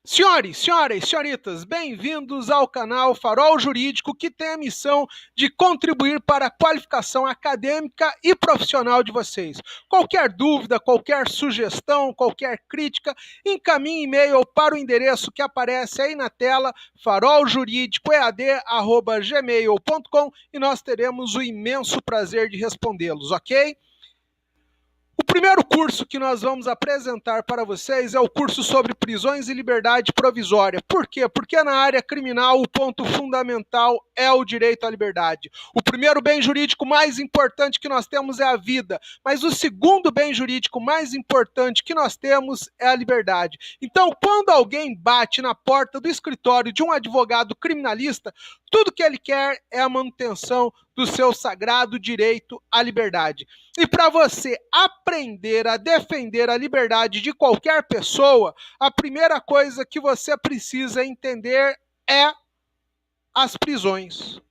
Senhores, senhoras, senhoritas, bem-vindos ao canal Farol Jurídico, que tem a missão de contribuir para a qualificação acadêmica e profissional de vocês. Qualquer dúvida, qualquer sugestão, qualquer crítica, encaminhe e-mail para o endereço que aparece aí na tela, faroljuridicoead@gmail.com, e nós teremos o imenso prazer de respondê-los, ok? O primeiro curso que nós vamos apresentar para vocês é o curso sobre prisões e liberdade provisória. Por quê? Porque na área criminal o ponto fundamental é o direito à liberdade. O primeiro bem jurídico mais importante que nós temos é a vida, mas o segundo bem jurídico mais importante que nós temos é a liberdade. Então, quando alguém bate na porta do escritório de um advogado criminalista, tudo que ele quer é a manutenção do seu sagrado direito à liberdade. E para você aprender a defender a liberdade de qualquer pessoa, a primeira coisa que você precisa entender é as prisões.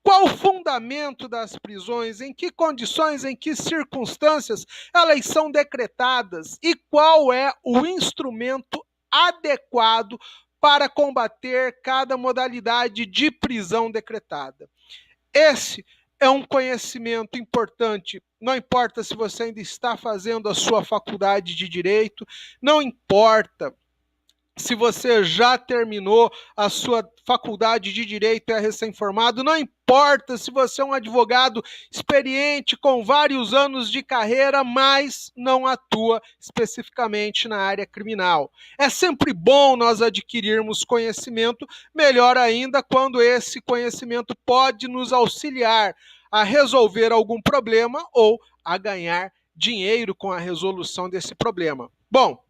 Qual o fundamento das prisões? Em que condições, em que circunstâncias elas são decretadas? E qual é o instrumento adequado para combater cada modalidade de prisão decretada? Esse é um conhecimento importante, não importa se você ainda está fazendo a sua faculdade de Direito, não importa se você já terminou a sua faculdade de Direito e é recém-formado, não importa se você é um advogado experiente com vários anos de carreira, mas não atua especificamente na área criminal. É sempre bom nós adquirirmos conhecimento, melhor ainda quando esse conhecimento pode nos auxiliar a resolver algum problema ou a ganhar dinheiro com a resolução desse problema. Bom,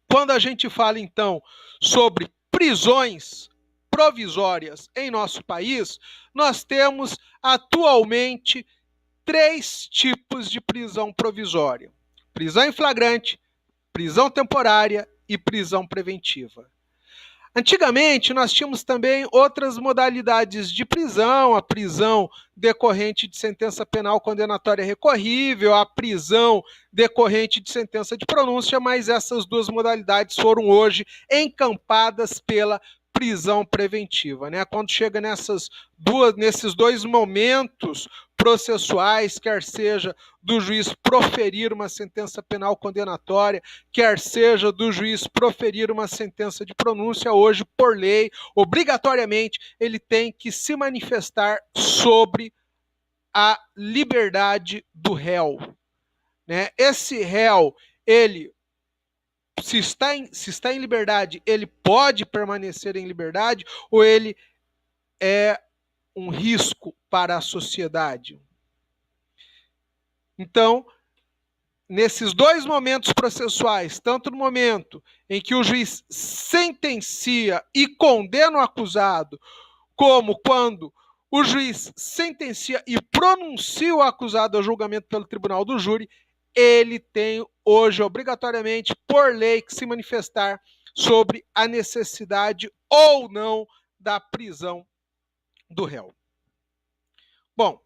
quando a gente fala, então, sobre prisões provisórias em nosso país, nós temos atualmente 3 tipos de prisão provisória: prisão em flagrante, prisão temporária e prisão preventiva. Antigamente, nós tínhamos também outras modalidades de prisão, a prisão decorrente de sentença penal condenatória recorrível, a prisão decorrente de sentença de pronúncia, mas essas duas modalidades foram hoje encampadas pela prisão preventiva, né? Quando chega nesses dois momentos processuais, quer seja do juiz proferir uma sentença penal condenatória, quer seja do juiz proferir uma sentença de pronúncia, hoje, por lei, obrigatoriamente, ele tem que se manifestar sobre a liberdade do réu, né? Esse réu, ele se está em liberdade, ele pode permanecer em liberdade ou ele é um risco para a sociedade? Então, nesses dois momentos processuais, tanto no momento em que o juiz sentencia e condena o acusado, como quando o juiz sentencia e pronuncia o acusado ao julgamento pelo tribunal do júri, ele tem hoje, obrigatoriamente, por lei, que se manifestar sobre a necessidade ou não da prisão do réu. Bom,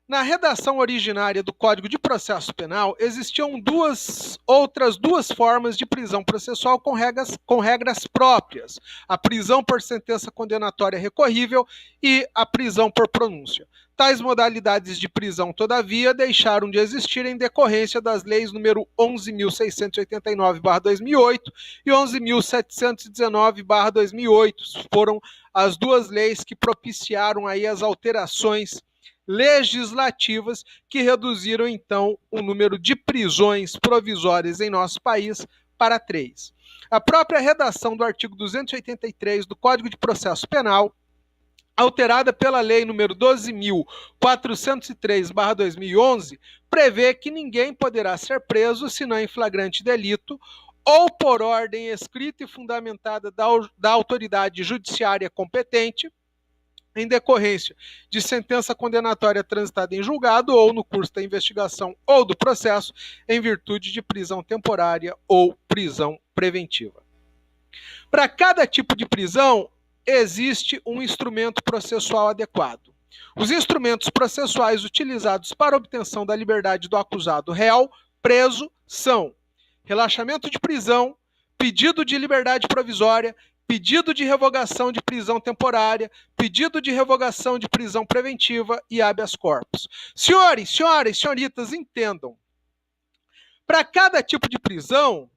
na redação originária do Código de Processo Penal, existiam outras duas formas de prisão processual com regras próprias: a prisão por sentença condenatória recorrível e a prisão por pronúncia. Tais modalidades de prisão, todavia, deixaram de existir em decorrência das leis número 11.689/2008 e 11.719/2008. Foram as duas leis que propiciaram aí as alterações legislativas que reduziram, então, o número de prisões provisórias em nosso país para 3. A própria redação do artigo 283 do Código de Processo Penal, alterada pela Lei nº 12.403/2011, prevê que ninguém poderá ser preso senão em flagrante delito ou por ordem escrita e fundamentada da autoridade judiciária competente, em decorrência de sentença condenatória transitada em julgado ou no curso da investigação ou do processo, em virtude de prisão temporária ou prisão preventiva. Para cada tipo de prisão, existe um instrumento processual adequado. Os instrumentos processuais utilizados para a obtenção da liberdade do acusado réu preso são relaxamento de prisão, pedido de liberdade provisória, pedido de revogação de prisão temporária, pedido de revogação de prisão preventiva e habeas corpus. Senhores, senhoras, senhoritas, entendam. Para cada tipo de prisão,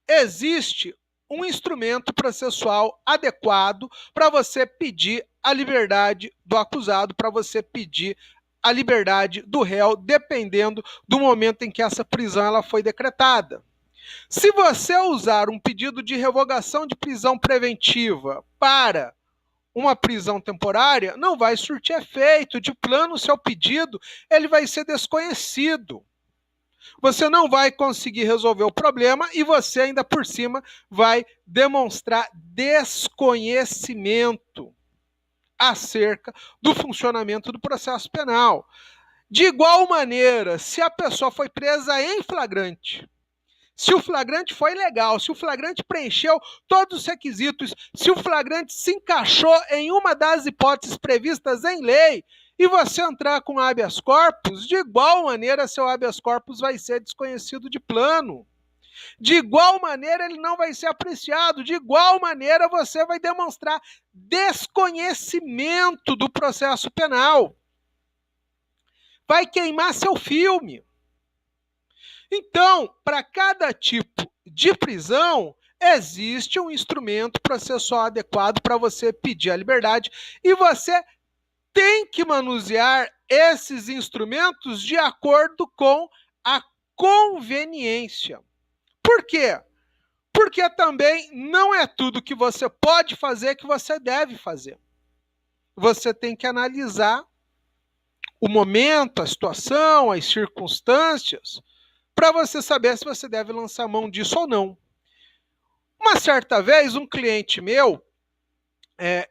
existe um instrumento processual adequado para você pedir a liberdade do acusado, para você pedir a liberdade do réu, dependendo do momento em que essa prisão ela foi decretada. Se você usar um pedido de revogação de prisão preventiva para uma prisão temporária, não vai surtir efeito. De plano, o seu pedido ele vai ser desconhecido. Você não vai conseguir resolver o problema e você ainda por cima vai demonstrar desconhecimento acerca do funcionamento do processo penal. De igual maneira, se a pessoa foi presa em flagrante, se o flagrante foi legal, se o flagrante preencheu todos os requisitos, se o flagrante se encaixou em uma das hipóteses previstas em lei, e você entrar com habeas corpus, de igual maneira seu habeas corpus vai ser desconhecido de plano. De igual maneira ele não vai ser apreciado, de igual maneira você vai demonstrar desconhecimento do processo penal. Vai queimar seu filme. Então, para cada tipo de prisão, existe um instrumento processual adequado para você pedir a liberdade e você tem que manusear esses instrumentos de acordo com a conveniência. Por quê? Porque também não é tudo que você pode fazer que você deve fazer. Você tem que analisar o momento, a situação, as circunstâncias, para você saber se você deve lançar mão disso ou não. Uma certa vez, um cliente meu,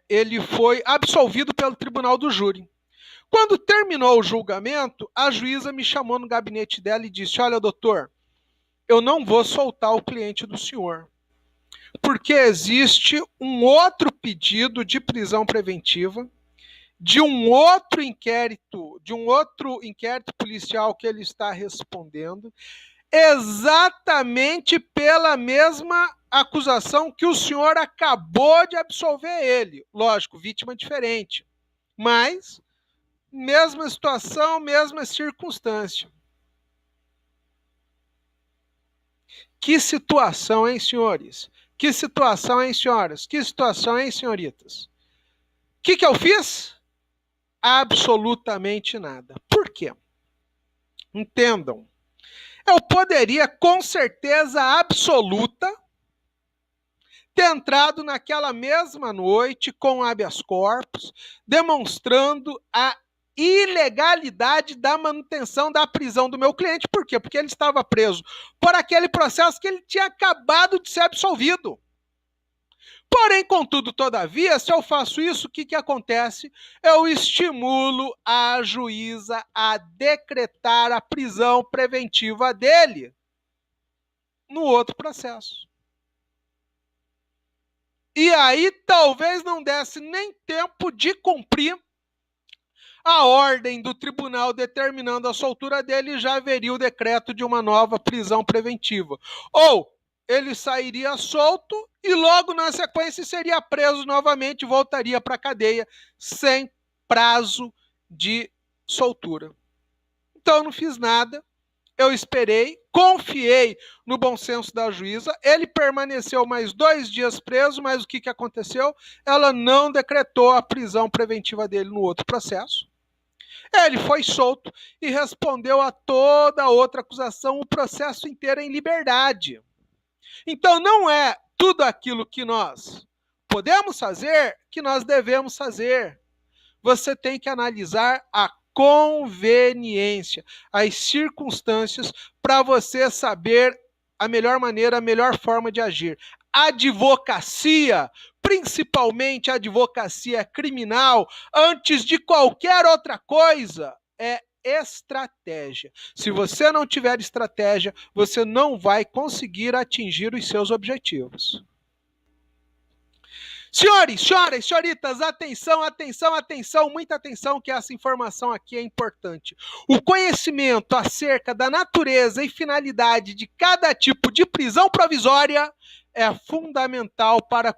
ele foi absolvido pelo tribunal do júri. Quando terminou o julgamento, a juíza me chamou no gabinete dela e disse: olha, doutor, eu não vou soltar o cliente do senhor, porque existe um outro pedido de prisão preventiva, de um outro inquérito policial que ele está respondendo, exatamente pela mesma acusação que o senhor acabou de absolver ele. Lógico, vítima diferente, mas mesma situação, mesma circunstância. Que situação, hein, senhores? Que situação, hein, senhoras? Que situação, hein, senhoritas? O que eu fiz? Absolutamente nada. Por quê? Entendam. Eu poderia, com certeza absoluta, ter entrado naquela mesma noite com habeas corpus, demonstrando a ilegalidade da manutenção da prisão do meu cliente. Por quê? Porque ele estava preso por aquele processo que ele tinha acabado de ser absolvido. Porém, contudo, todavia, se eu faço isso, o que acontece? Eu estimulo a juíza a decretar a prisão preventiva dele no outro processo. E aí talvez não desse nem tempo de cumprir a ordem do tribunal determinando a soltura dele, e já haveria o decreto de uma nova prisão preventiva. Ou ele sairia solto e logo na sequência seria preso novamente e voltaria para a cadeia sem prazo de soltura. Então eu não fiz nada, eu esperei, confiei no bom senso da juíza, ele permaneceu mais 2 dias preso, mas o que aconteceu? Ela não decretou a prisão preventiva dele no outro processo. Ele foi solto e respondeu a toda a outra acusação, o processo inteiro em liberdade. Então não é tudo aquilo que nós podemos fazer que nós devemos fazer. Você tem que analisar a conveniência, as circunstâncias, para você saber a melhor maneira, a melhor forma de agir. Advocacia, principalmente a advocacia criminal, antes de qualquer outra coisa, é estratégia. Se você não tiver estratégia, você não vai conseguir atingir os seus objetivos. Senhores, senhoras, senhoritas, atenção, atenção, atenção, muita atenção, que essa informação aqui é importante. O conhecimento acerca da natureza e finalidade de cada tipo de prisão provisória é fundamental para